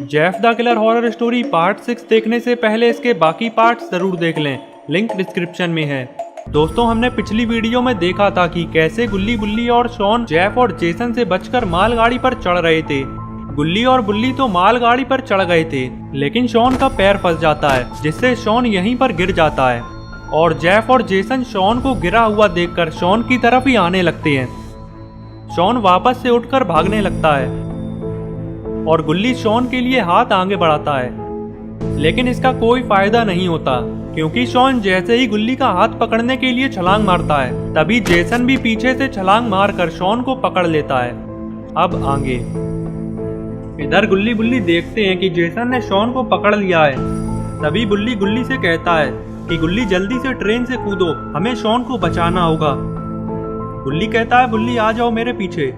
Jeff the killer horror story part 6 देखने से पहले इसके बाकी पार्ट्स जरूर देख लें, लिंक डिस्क्रिप्शन में है। दोस्तों, हमने पिछली वीडियो में देखा था कि कैसे गुल्ली बुल्ली और शॉन जेफ और जेसन से बचकर मालगाड़ी पर चढ़ रहे थे। गुल्ली और बुल्ली तो मालगाड़ी पर चढ़ गए थे, लेकिन शॉन का पैर फंस जाता है, जिससे शॉन यहीं पर गिर जाता है और जेफ और जेसन शॉन को गिरा हुआ देखकर शॉन की तरफ ही आने लगते हैं। शॉन वापस से उठकर भागने लगता है और गुल्ली शॉन के लिए हाथ आगे बढ़ाता है, लेकिन इसका कोई फायदा नहीं होता क्योंकि शॉन जैसे ही गुल्ली का हाथ पकड़ने के लिए छलांग मारता है, तभी जेसन भी पीछे से छलांग मारकर शॉन को पकड़ लेता है। अब आगे इधर गुल्ली बुल्ली देखते हैं कि जेसन ने शॉन को पकड़ लिया है। तभी बुल्ली गुल्ली से कहता है कि गुल्ली जल्दी से ट्रेन से कूदो, हमें शॉन को बचाना होगा। गुल्ली कहता है बुल्ली आ जाओ मेरे पीछे।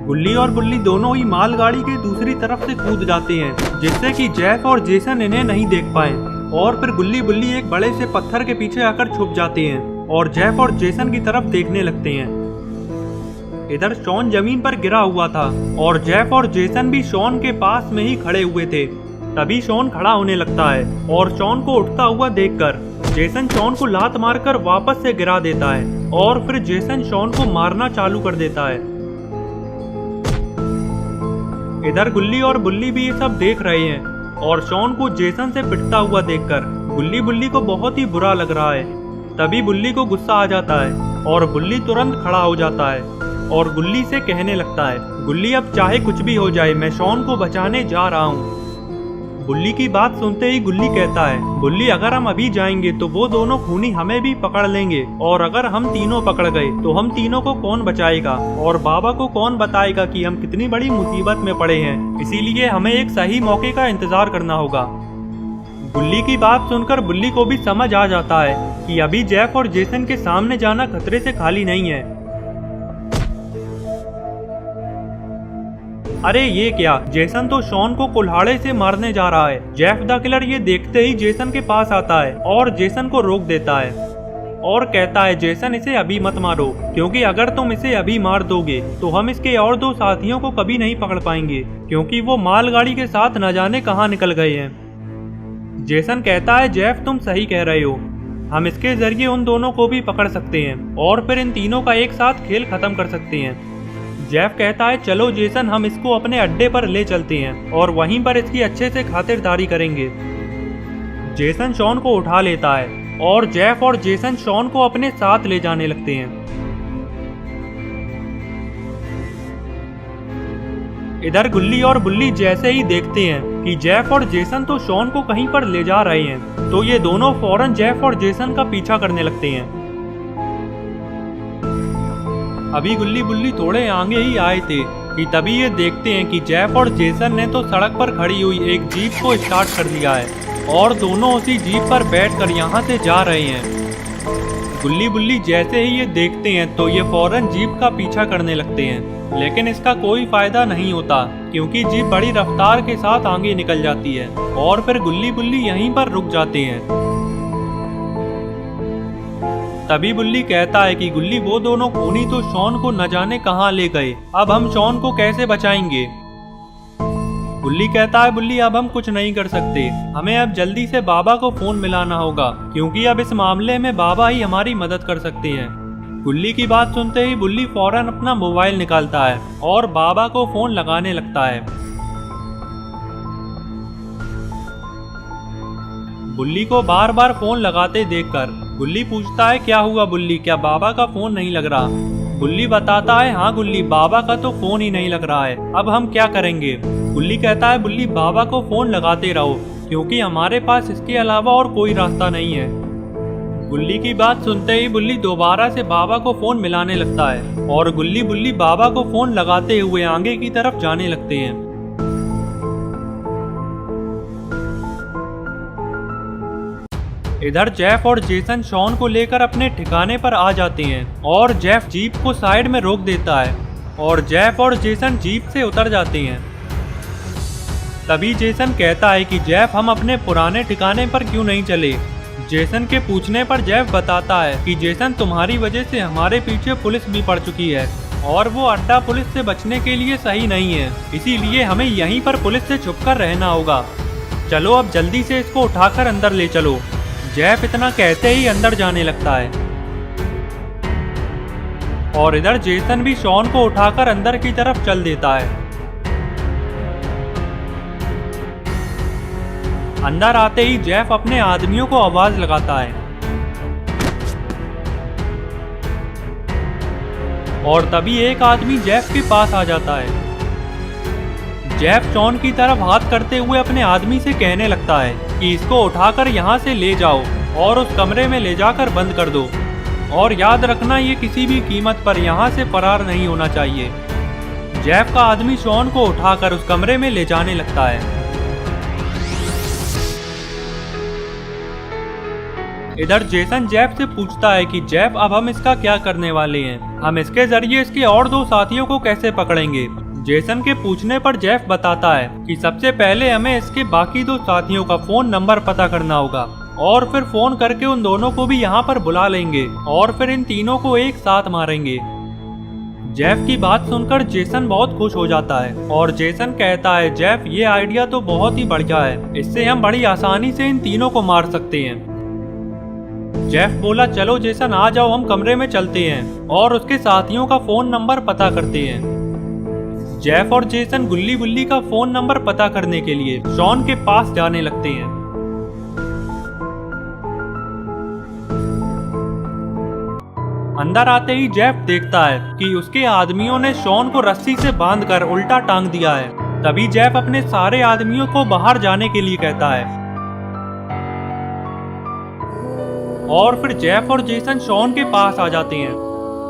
गुल्ली और बुल्ली दोनों ही मालगाड़ी के दूसरी तरफ से कूद जाते हैं, जिससे कि जेफ और जेसन इन्हें नहीं देख पाए और फिर गुल्ली बुल्ली एक बड़े से पत्थर के पीछे आकर छुप जाते हैं और जेफ और जेसन की तरफ देखने लगते हैं। इधर शॉन जमीन पर गिरा हुआ था और जेफ और जेसन भी शॉन के पास में ही खड़े हुए थे। तभी शॉन खड़ा होने लगता है और शॉन को उठता हुआ देखकर जेसन शॉन को लात मारकर वापस से गिरा देता है और फिर जेसन शॉन को मारना चालू कर देता है। इधर गुल्ली और बुल्ली भी ये सब देख रहे हैं और शॉन को जेसन से पिटता हुआ देखकर गुल्ली बुल्ली को बहुत ही बुरा लग रहा है। तभी बुल्ली को गुस्सा आ जाता है और बुल्ली तुरंत खड़ा हो जाता है और गुल्ली से कहने लगता है, गुल्ली अब चाहे कुछ भी हो जाए मैं शॉन को बचाने जा रहा हूँ। बुल्ली की बात सुनते ही गुल्ली कहता है, बुल्ली अगर हम अभी जाएंगे तो वो दोनों खूनी हमें भी पकड़ लेंगे और अगर हम तीनों पकड़ गए तो हम तीनों को कौन बचाएगा और बाबा को कौन बताएगा कि हम कितनी बड़ी मुसीबत में पड़े हैं। इसीलिए हमें एक सही मौके का इंतजार करना होगा। गुल्ली की बात सुनकर बुल्ली को भी समझ आ जाता है कि अभी जेफ और जेसन के सामने जाना खतरे से खाली नहीं है। अरे ये क्या, जेसन तो शॉन को कुल्हाड़े से मारने जा रहा है। जेफ द किलर ये देखते ही जेसन के पास आता है और जेसन को रोक देता है और कहता है, जेसन इसे अभी मत मारो क्योंकि अगर तुम इसे अभी मार दोगे तो हम इसके और दो साथियों को कभी नहीं पकड़ पाएंगे क्योंकि वो मालगाड़ी के साथ न जाने कहां निकल गए हैं। जेसन कहता है, जेफ तुम सही कह रहे हो, हम इसके जरिए उन दोनों को भी पकड़ सकते हैं और फिर इन तीनों का एक साथ खेल खत्म कर सकते हैं। जेफ कहता है, चलो जेसन हम इसको अपने अड्डे पर ले चलते हैं और वहीं पर इसकी अच्छे से खातिरदारी करेंगे। जेसन शॉन को उठा लेता है और जेफ और जेसन शॉन को अपने साथ ले जाने लगते हैं। इधर गुल्ली और बुल्ली जैसे ही देखते हैं कि जेफ और जेसन तो शॉन को कहीं पर ले जा रहे हैं, तो ये दोनों फौरन जेफ और जेसन का पीछा करने लगते हैं। अभी गुल्ली बुल्ली थोड़े आगे ही आए थे कि तभी ये देखते हैं कि जेफ और जेसन ने तो सड़क पर खड़ी हुई एक जीप को स्टार्ट कर दिया है और दोनों उसी जीप पर बैठकर यहाँ से जा रहे हैं। गुल्ली बुल्ली जैसे ही ये देखते हैं तो ये फौरन जीप का पीछा करने लगते हैं, लेकिन इसका कोई फायदा नहीं होता क्योंकि जीप बड़ी रफ्तार के साथ आगे निकल जाती है और फिर गुल्ली बुल्ली यहीं पर रुक जाते हैं। तभी बुल्ली कहता है कि गुल्ली वो दोनों खूनी तो शॉन को न जाने कहां ले गए, अब हम शॉन को कैसे बचाएंगे। गुल्ली कहता है, बुल्ली अब हम कुछ नहीं कर सकते, हमें अब जल्दी से बाबा को फोन मिलाना होगा क्योंकि अब इस मामले में बाबा ही हमारी मदद कर सकते हैं। गुल्ली की बात सुनते ही बुल्ली फौरन अपना मोबाइल निकालता है और बाबा को फोन लगाने लगता है। बुल्ली को बार बार फोन लगाते देखकर गुल्ली पूछता है, क्या हुआ बुल्ली, क्या बाबा का फोन नहीं लग रहा। गुल्ली बताता है, हाँ गुल्ली बाबा का तो फोन ही नहीं लग रहा है, अब हम क्या करेंगे। गुल्ली कहता है, बुल्ली बाबा को फोन लगाते रहो क्योंकि हमारे पास इसके अलावा और कोई रास्ता नहीं है। गुल्ली की बात सुनते ही बुल्ली दोबारा से बाबा को फोन मिलाने लगता है और गुल्ली बुल्ली बाबा को फोन लगाते हुए आगे की तरफ जाने लगते हैं। इधर जेफ और जेसन शॉन को लेकर अपने ठिकाने पर आ जाते हैं और जेफ जीप को साइड में रोक देता है और जेफ और जेसन जीप से उतर जाते हैं। तभी जेसन कहता है कि जेफ हम अपने पुराने ठिकाने पर क्यों नहीं चले। जेसन के पूछने पर जेफ बताता है कि जेसन तुम्हारी वजह से हमारे पीछे पुलिस भी पड़ चुकी है और वो अड्डा पुलिस से बचने के लिए सही नहीं है, इसीलिए हमें यहीं पर पुलिस से छुपकर रहना होगा। चलो अब जल्दी से इसको उठाकर अंदर ले चलो। जेफ इतना कहते ही अंदर जाने लगता है और इधर जेसन भी शॉन को उठाकर अंदर की तरफ चल देता है। अंदर आते ही जेफ अपने आदमियों को आवाज लगाता है और तभी एक आदमी जेफ के पास आ जाता है। जेफ शॉन की तरफ हाथ करते हुए अपने आदमी से कहने लगता है कि इसको उठाकर यहाँ से ले जाओ और उस कमरे में ले जाकर बंद कर दो, और याद रखना ये किसी भी कीमत पर यहाँ से फरार नहीं होना चाहिए। जेफ का आदमी शॉन को उठाकर उस कमरे में ले जाने लगता है। इधर जेसन जेफ से पूछता है कि जेफ अब हम इसका क्या करने वाले हैं, हम इसके जरिए इसके और 2 साथियों को कैसे पकड़ेंगे। जेसन के पूछने पर जेफ बताता है कि सबसे पहले हमें इसके बाकी 2 साथियों का फोन नंबर पता करना होगा और फिर फोन करके उन दोनों को भी यहाँ पर बुला लेंगे और फिर इन तीनों को एक साथ मारेंगे। जेफ की बात सुनकर जेसन बहुत खुश हो जाता है और जेसन कहता है जेफ ये आइडिया तो बहुत ही बढ़िया है, इससे हम बड़ी आसानी से इन तीनों को मार सकते हैं। जेफ बोला चलो जेसन आ जाओ, हम कमरे में चलते हैं और उसके साथियों का फोन नंबर पता करते हैं। जेफ और जेसन गुल्ली बुल्ली का फोन नंबर पता करने के लिए शॉन के पास जाने लगते हैं। अंदर आते ही जेफ देखता है कि उसके आदमियों ने शॉन को रस्सी से बांधकर उल्टा टांग दिया है। तभी जेफ अपने सारे आदमियों को बाहर जाने के लिए कहता है और फिर जेफ और जेसन शॉन के पास आ जाते हैं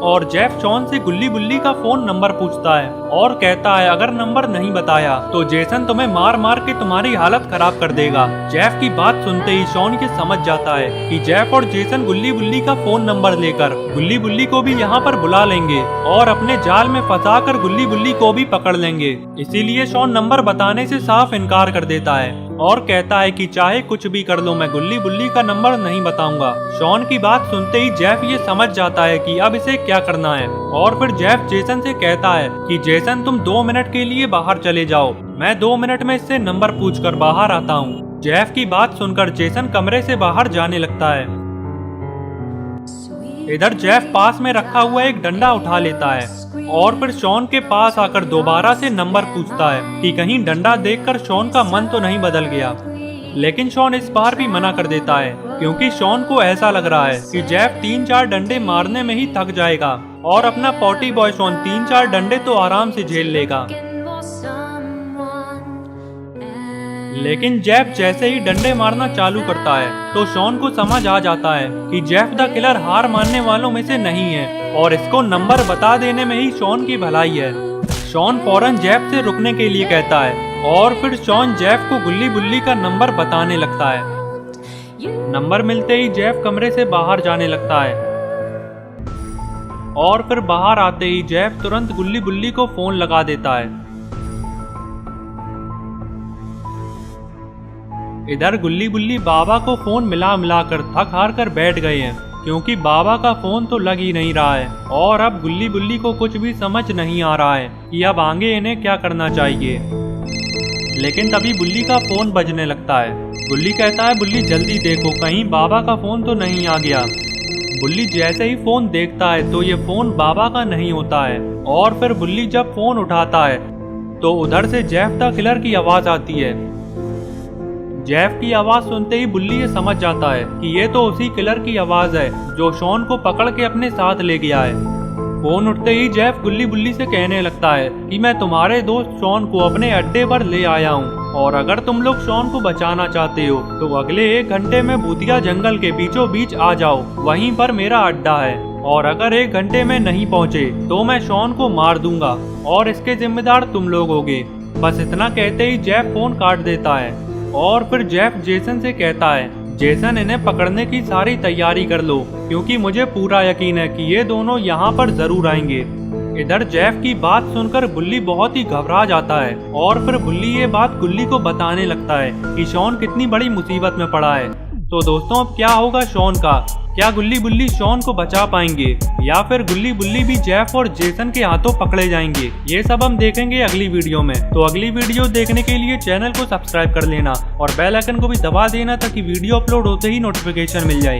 और जेफ शॉन से गुल्ली बुल्ली का फोन नंबर पूछता है और कहता है अगर नंबर नहीं बताया तो जेसन तुम्हें मार मार के तुम्हारी हालत खराब कर देगा। जेफ की बात सुनते ही शॉन ये समझ जाता है कि जेफ और जेसन गुल्ली बुल्ली का फोन नंबर लेकर गुल्ली बुल्ली को भी यहाँ पर बुला लेंगे और अपने जाल में फंसाकर गुल्ली बुल्ली को भी पकड़ लेंगे। इसीलिए शॉन नंबर बताने से साफ इनकार कर देता है और कहता है कि चाहे कुछ भी कर लो मैं गुल्ली बुल्ली का नंबर नहीं बताऊंगा। शॉन की बात सुनते ही जेफ ये समझ जाता है कि अब इसे क्या करना है और फिर जेफ जेसन से कहता है कि जेसन तुम 2 मिनट के लिए बाहर चले जाओ, मैं 2 मिनट में इससे नंबर पूछकर बाहर आता हूँ। जेफ की बात सुनकर जेसन कमरे से बाहर जाने लगता है। इधर जेफ पास में रखा हुआ एक डंडा उठा लेता है और फिर शॉन के पास आकर दोबारा से नंबर पूछता है कि कहीं डंडा देखकर शॉन का मन तो नहीं बदल गया। लेकिन शॉन इस बार भी मना कर देता है क्योंकि शॉन को ऐसा लग रहा है कि जेफ 3-4 डंडे मारने में ही थक जाएगा और अपना पॉटी बॉय शॉन 3-4 डंडे तो आराम से झेल लेगा। लेकिन जेफ जैसे ही डंडे मारना चालू करता है तो शॉन को समझ आ जाता है कि जेफ द किलर हार मानने वालों में से नहीं है और इसको नंबर बता देने में ही शॉन की भलाई है। शॉन फौरन जेफ से रुकने के लिए कहता है और फिर शॉन जेफ को गुल्ली बुल्ली का नंबर बताने लगता है। नंबर मिलते ही जेफ कमरे से बाहर जाने लगता है और फिर बाहर आते ही जेफ तुरंत गुल्ली बुल्ली को फोन लगा देता है। इधर गुल्ली बुल्ली बाबा को फोन मिला कर थक हार कर बैठ गए हैं क्योंकि बाबा का फोन तो लग ही नहीं रहा है और अब गुल्ली बुल्ली को कुछ भी समझ नहीं आ रहा है कि अब आगे इन्हें क्या करना चाहिए। लेकिन तभी बुल्ली का फोन बजने लगता है। बुल्ली कहता है बुल्ली जल्दी देखो कहीं बाबा का फोन तो नहीं आ गया। बुल्ली जैसे ही फोन देखता है तो ये फोन बाबा का नहीं होता है और फिर बुल्ली जब फोन उठाता है तो उधर से जेफ द किलर की आवाज आती है। जेफ की आवाज सुनते ही बुल्ली ये समझ जाता है कि ये तो उसी किलर की आवाज है जो शॉन को पकड़ के अपने साथ ले गया है। फोन उठते ही जेफ गुल्ली बुल्ली से कहने लगता है कि मैं तुम्हारे दोस्त शॉन को अपने अड्डे पर ले आया हूँ और अगर तुम लोग शॉन को बचाना चाहते हो तो अगले 1 घंटे में भूतिया जंगल के बीचों बीच आ जाओ, वहीं पर मेरा अड्डा है और अगर 1 घंटे में नहीं पहुँचे तो मैं शॉन को मार दूंगा और इसके जिम्मेदार तुम लोग होगे। बस इतना कहते ही जेफ फोन काट देता है और फिर जेफ जेसन से कहता है जेसन इन्हें पकड़ने की सारी तैयारी कर लो क्योंकि मुझे पूरा यकीन है कि ये दोनों यहाँ पर जरूर आएंगे। इधर जेफ की बात सुनकर बुल्ली बहुत ही घबरा जाता है और फिर बुल्ली ये बात गुल्ली को बताने लगता है कि शॉन कितनी बड़ी मुसीबत में पड़ा है। तो दोस्तों अब क्या होगा शॉन का? क्या गुल्ली बुल्ली शॉन को बचा पाएंगे या फिर गुल्ली बुल्ली भी जेफ और जेसन के हाथों पकड़े जाएंगे? ये सब हम देखेंगे अगली वीडियो में। तो अगली वीडियो देखने के लिए चैनल को सब्सक्राइब कर लेना और बेल आइकन को भी दबा देना ताकि वीडियो अपलोड होते ही नोटिफिकेशन मिल जाए।